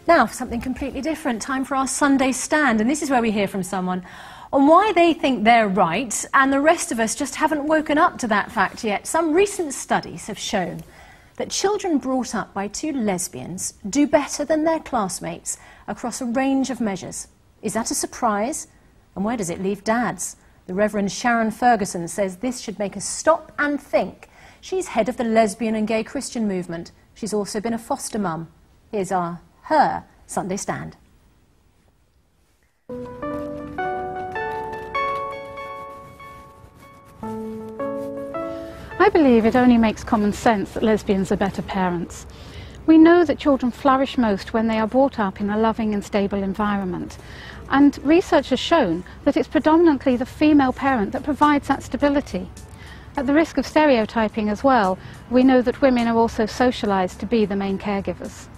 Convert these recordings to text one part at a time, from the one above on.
Now, for something completely different, time for our Sunday Stand, and this is where we hear from someone on why they think they're right, and the rest of us just haven't woken up to that fact yet. Some recent studies have shown that children brought up by two lesbians do better than their classmates across a range of measures. Is that a surprise? And where does it leave dads? The Reverend Sharon Ferguson says this should make us stop and think. She's head of the lesbian and gay Christian movement. She's also been a foster mum. Here's her Sunday Stand. I believe it only makes common sense that lesbians are better parents. We know that children flourish most when they are brought up in a loving and stable environment. And research has shown that it's predominantly the female parent that provides that stability. At the risk of stereotyping as well, we know that women are also socialised to be the main caregivers.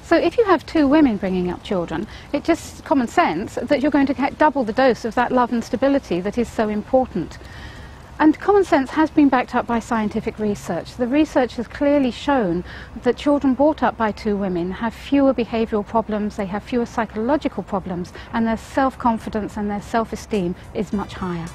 So if you have two women bringing up children, it's just common sense that you're going to get double the dose of that love and stability that is so important. And common sense has been backed up by scientific research. The research has clearly shown that children brought up by two women have fewer behavioural problems, they have fewer psychological problems, and their self-confidence and their self-esteem is much higher.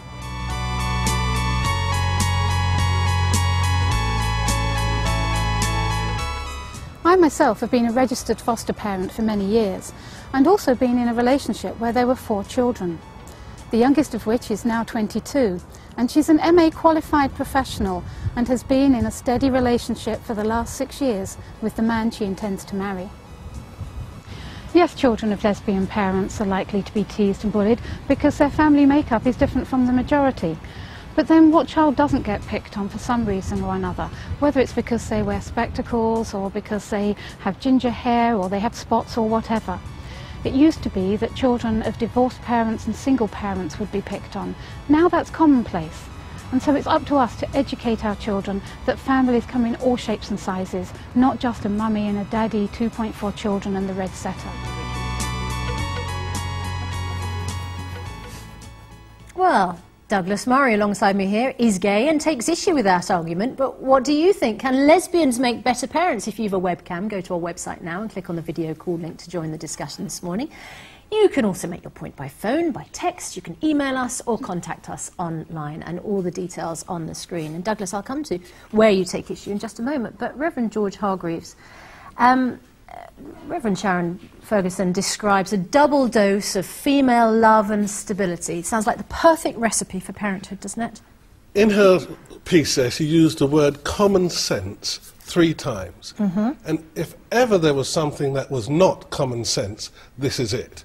I myself have been a registered foster parent for many years, and also been in a relationship where there were 4 children. The youngest of which is now 22, and she's an MA qualified professional and has been in a steady relationship for the last 6 years with the man she intends to marry. Yes, children of lesbian parents are likely to be teased and bullied because their family makeup is different from the majority. But then what child doesn't get picked on for some reason or another, whether it's because they wear spectacles or because they have ginger hair or they have spots or whatever. It used to be that children of divorced parents and single parents would be picked on. Now that's commonplace. And so it's up to us to educate our children that families come in all shapes and sizes, not just a mummy and a daddy, 2.4 children and the red setter. Well, Douglas Murray, alongside me here, is gay and takes issue with that argument. But what do you think? Can lesbians make better parents? If you have a webcam, go to our website now and click on the video call link to join the discussion this morning. You can also make your point by phone, by text. You can email us or contact us online, and all the details on the screen. And Douglas, I'll come to where you take issue in just a moment. But Reverend George Hargreaves, Reverend Sharon Ferguson describes a double dose of female love and stability. It sounds like the perfect recipe for parenthood, doesn't it? In her piece there, she used the word common sense 3 times. And if ever there was something that was not common sense, this is it.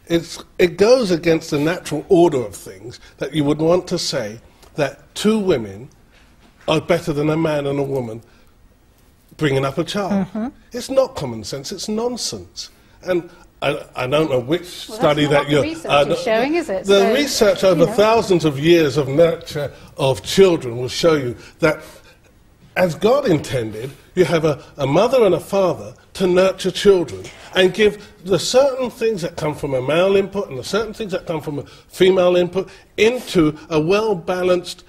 It goes against the natural order of things that you would want to say that 2 women are better than a man and a woman bringing up a child. It's not common sense, it's nonsense. And I don't know which study that you're... That's not what the research is showing, is it? The research over thousands of years of nurture of children will show you that as God intended, you have a mother and a father to nurture children and give the certain things that come from a male input and the certain things that come from a female input into a well-balanced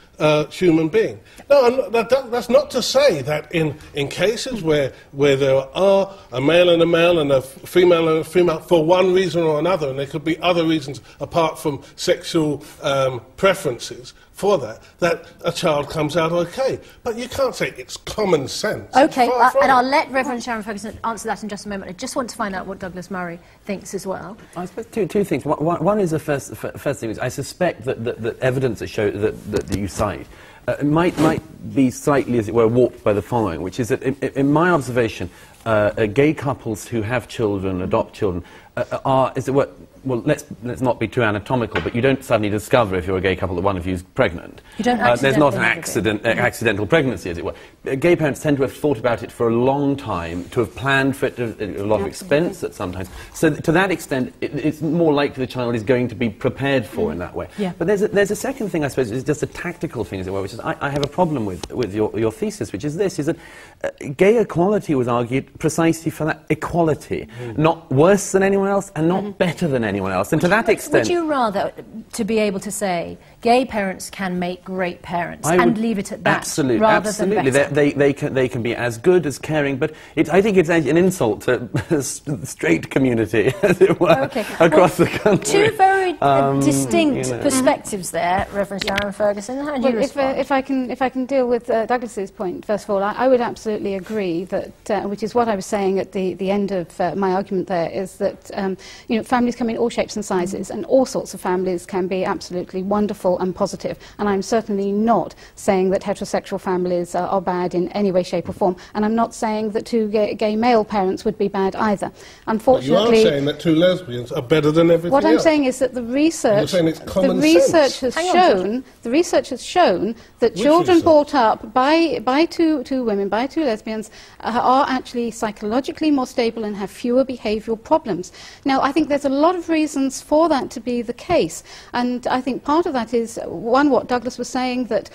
human being. No, that's not to say that in cases where there are a male and a female for one reason or another, and there could be other reasons apart from sexual preferences for that a child comes out okay. But you can't say it's common sense. Okay, and I'll let Reverend Sharon Ferguson answer that in just a moment. I just want to find out what Douglas Murray thinks as well. I suppose two things. One is the first thing is I suspect that the evidence that show that you cite might be slightly, as it were, warped by the following, which is that in my observation, gay couples who have children, adopt children, are, as it were, well, let's not be too anatomical, but you don't suddenly discover if you're a gay couple that one of you is pregnant. You don't there's not an accidental pregnancy, as it were. Gay parents tend to have thought about it for a long time, to have planned for it, a lot of expense at sometimes. So to that extent, it's more likely the child is going to be prepared for in that way. Yeah. But there's a second thing, I suppose, is just a tactical thing, as it were, which is I have a problem with your thesis, which is this, is that gay equality was argued precisely for that equality. Not worse than anyone else and not better than anyone else. And to that extent... Would you rather to be able to say, gay parents can make great parents and leave it at that, absolutely, rather absolutely. than better. They can be as good as caring, but I think it's an insult to the straight community, as it were, across the country. Two very distinct perspectives there, Reverend Sharon Ferguson. How do you respond? If I can deal with Douglas's point, first of all, I would absolutely agree that, which is what I was saying at the end of my argument there, is that families come in all shapes and sizes, and all sorts of families can be absolutely wonderful and positive. And I'm certainly not saying that heterosexual families are bad in any way, shape or form, and I'm not saying that two gay male parents would be bad either. Unfortunately, but you are saying that two lesbians are better than everything else. What I'm saying is that the research has shown that children brought up by two women, by two lesbians, are actually psychologically more stable and have fewer behavioural problems. Now, I think there's a lot of reasons for that to be the case, and I think part of that is, one, what Douglas was saying, that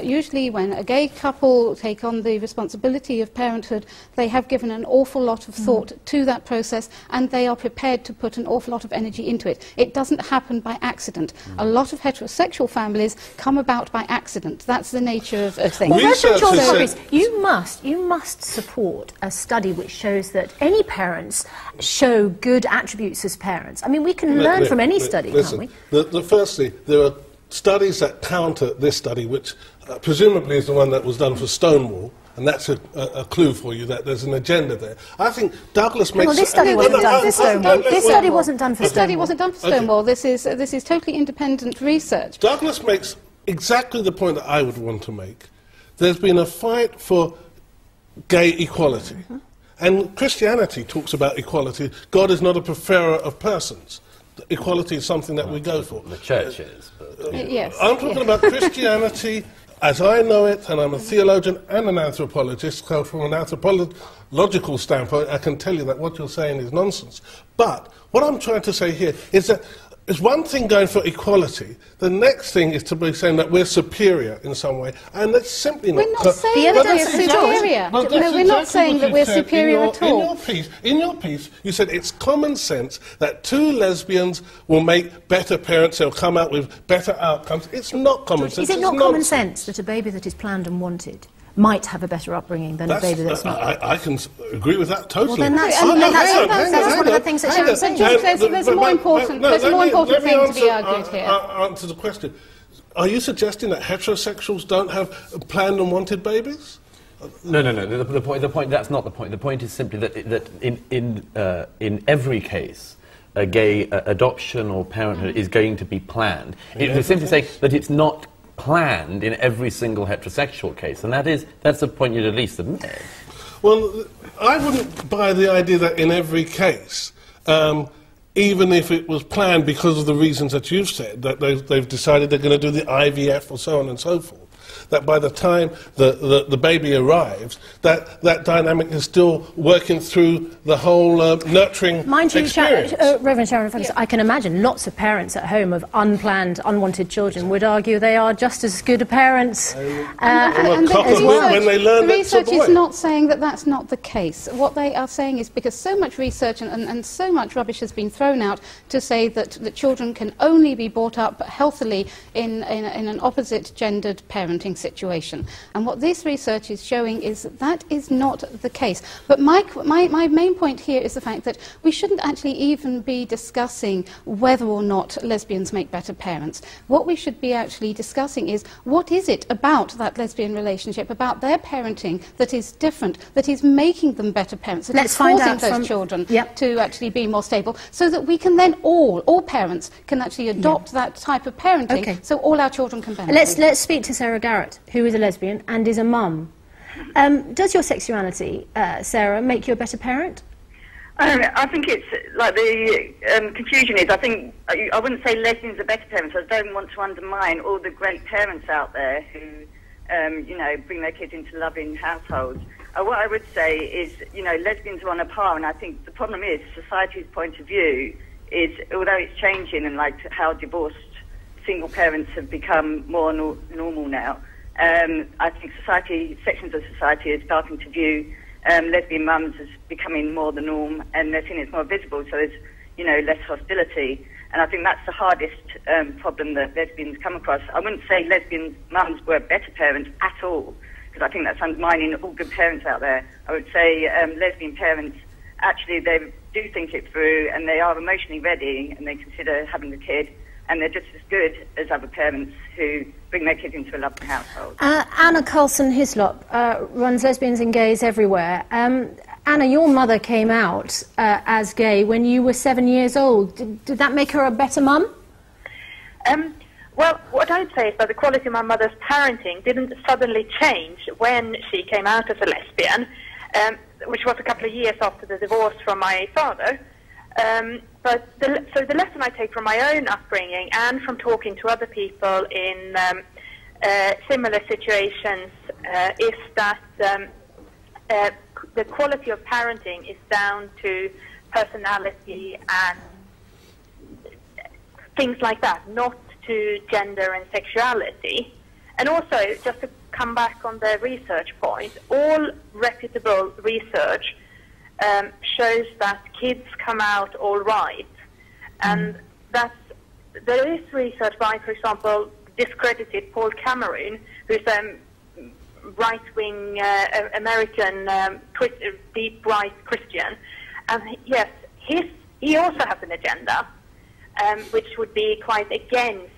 usually when a gay couple take on the responsibility of parenthood, they have given an awful lot of thought to that process, and they are prepared to put an awful lot of energy into it. It doesn't happen by accident. A lot of heterosexual families come about by accident. That's the nature of things. Well, Reverend John Roberts, you must support a study which shows that any parents show good attributes as parents. I mean, we can learn from any study, can't we? Firstly, there are studies that counter this study, which presumably is the one that was done for Stonewall, and that's a clue for you that there's an agenda there. I think Douglas makes... Well, this study wasn't done for Stonewall. This study wasn't done for Stonewall. This study wasn't done for Stonewall. This is totally independent research. Douglas makes exactly the point that I would want to make. There's been a fight for gay equality. And Christianity talks about equality. God is not a preferrer of persons. Equality is something that we go for. The church is. Yes. I'm talking about Christianity as I know it, and I'm a theologian and an anthropologist, so from an anthropological standpoint, I can tell you that what you're saying is nonsense. But what I'm trying to say here is that it's one thing going for equality. The next thing is to be saying that we're superior in some way, and that's simply not... We're not saying that we're superior. No, we're not saying that we're superior at all. In your piece, you said it's common sense that two lesbians will make better parents, they'll come out with better outcomes. It's not common sense. Is it not common sense that a baby that is planned and wanted might have a better upbringing than a baby that's not? I can agree with that totally. Well, then that's one of the things that Sharon said. There's a more important thing to be argued here. Answer the question. Are you suggesting that heterosexuals don't have planned and wanted babies? No. The point. That's not the point. The point is simply that in every case, a gay adoption or parenthood is going to be planned. It's simply saying that it's not planned in every single heterosexual case, and that's the point you'd at least admit. Well, I wouldn't buy the idea that in every case, even if it was planned because of the reasons that you've said, that they've decided they're going to do the IVF or so on and so forth, that by the time the baby arrives, that dynamic is still working through the whole nurturing Mind you, experience. Reverend Sharon Ferguson, I can imagine lots of parents at home of unplanned, unwanted children would argue they are just as good a parents. When they learn the research is not saying that that's not the case. What they are saying is because so much research and so much rubbish has been thrown out to say that children can only be brought up healthily in an opposite gendered parenting situation. And what this research is showing is that is not the case. But my main point here is the fact that we shouldn't actually even be discussing whether or not lesbians make better parents. What we should be actually discussing is what is it about that lesbian relationship, about their parenting, that is different, that is making them better parents, that is causing those children to actually be more stable, so that we can then all parents can actually adopt that type of parenting, so all our children can benefit. Let's speak to Sarah Garrett, who is a lesbian and is a mum. Does your sexuality, Sarah, make you a better parent? I think it's like the confusion is, I wouldn't say lesbians are better parents. I don't want to undermine all the great parents out there who, bring their kids into loving households. What I would say is, lesbians are on a par, and I think the problem is society's point of view is, although it's changing and like how divorced single parents have become more normal now, I think sections of society are starting to view lesbian mums as becoming more the norm, and they're seeing it's more visible, so there's, less hostility. And I think that's the hardest problem that lesbians come across. I wouldn't say lesbian mums were better parents at all, because I think that's undermining all good parents out there. I would say lesbian parents, actually, they do think it through, and they are emotionally ready, and they consider having a kid, and they're just as good as other parents who bring their kids into a loving household. Anna Carlson-Hislop runs Lesbians and Gays Everywhere. Anna, your mother came out as gay when you were 7 years old. Did that make her a better mum? Well, what I'd say is that the quality of my mother's parenting didn't suddenly change when she came out as a lesbian, which was a couple of years after the divorce from my father. So the lesson I take from my own upbringing and from talking to other people in similar situations is that the quality of parenting is down to personality and things like that, not to gender and sexuality. And also, just to come back on the research point, all reputable research shows that kids come out all right. And there is research by, for example, discredited Paul Cameron, who's a right-wing American, deep right Christian. And yes, he also has an agenda, which would be quite against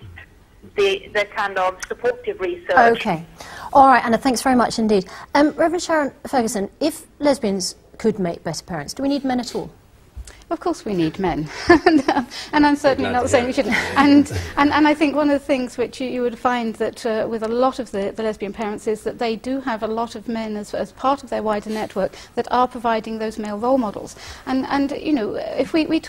the kind of supportive research. Okay. All right, Anna, thanks very much indeed. Reverend Sharon Ferguson, if lesbians could make better parents, do we need men at all? Of course we need men, and I'm certainly not saying we shouldn't. And I think one of the things which you would find that with a lot of the lesbian parents is that they do have a lot of men as part of their wider network that are providing those male role models. And you know, if we're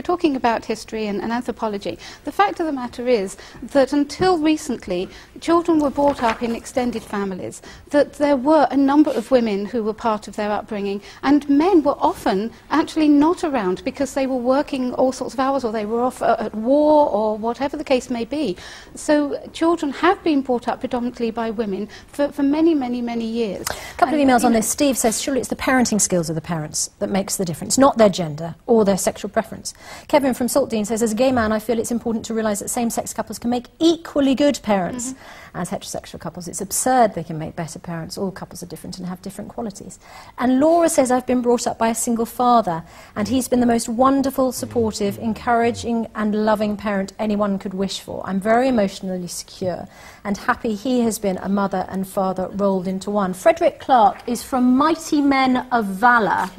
talking about history and anthropology, the fact of the matter is that until recently, children were brought up in extended families, that there were a number of women who were part of their upbringing, and men were often actually not around because they were working all sorts of hours, or they were off at war, or whatever the case may be. So children have been brought up predominantly by women for many, many, many years. A couple of emails on this. Steve says, surely it's the parenting skills of the parents that makes the difference, not their gender or their sexual preference. Kevin from Saltdean says, as a gay man, I feel it's important to realise that same-sex couples can make equally good parents as heterosexual couples. It's absurd they can make better parents. All couples are different and have different qualities. And Laura says, I've been brought up by a single father, and he's been the most wonderful, supportive, encouraging and loving parent anyone could wish for. I'm very emotionally secure and happy he has been a mother and father rolled into one. Frederick Clark is from Mighty Men of Valour.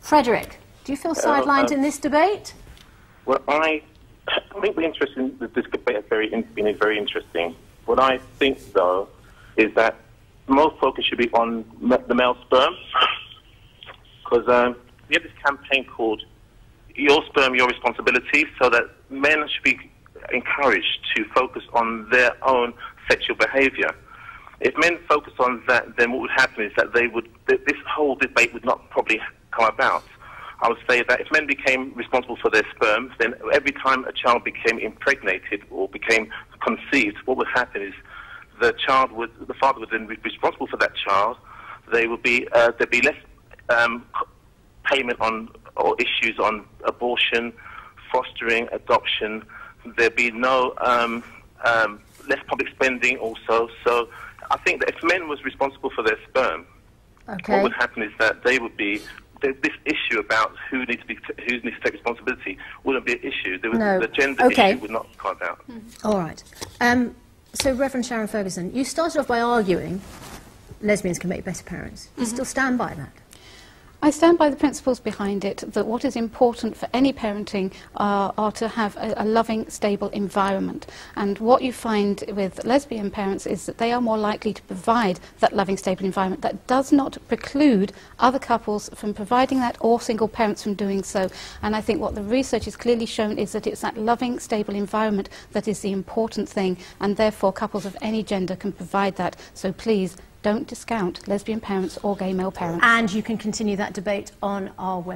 Frederick, do you feel sidelined in this debate? Well, I think the interest in this debate has been very interesting. What I think, though, is that more focus should be on the male sperm, because we have this campaign called Your Sperm, Your Responsibility, so that men should be encouraged to focus on their own sexual behaviour. If men focus on that, then what would happen is that this whole debate would not probably come about. I would say that if men became responsible for their sperm, then every time a child became impregnated or became conceived, what would happen is the father would then be responsible for that child. There'd be less payment on or issues on abortion, fostering, adoption. There'd be no less public spending also. So I think that if men was responsible for their sperm, what would happen is that they would be this issue about who needs to take responsibility wouldn't be an issue. The gender issue would not come about. All right. So, Reverend Sharon Ferguson, you started off by arguing lesbians can make better parents. Do you still stand by that? I stand by the principles behind it, that what is important for any parenting are to have a loving, stable environment. And what you find with lesbian parents is that they are more likely to provide that loving, stable environment. That does not preclude other couples from providing that, or single parents from doing so. And I think what the research has clearly shown is that it's that loving, stable environment that is the important thing, and therefore couples of any gender can provide that. So please, don't discount lesbian parents or gay male parents. And you can continue that debate on our website.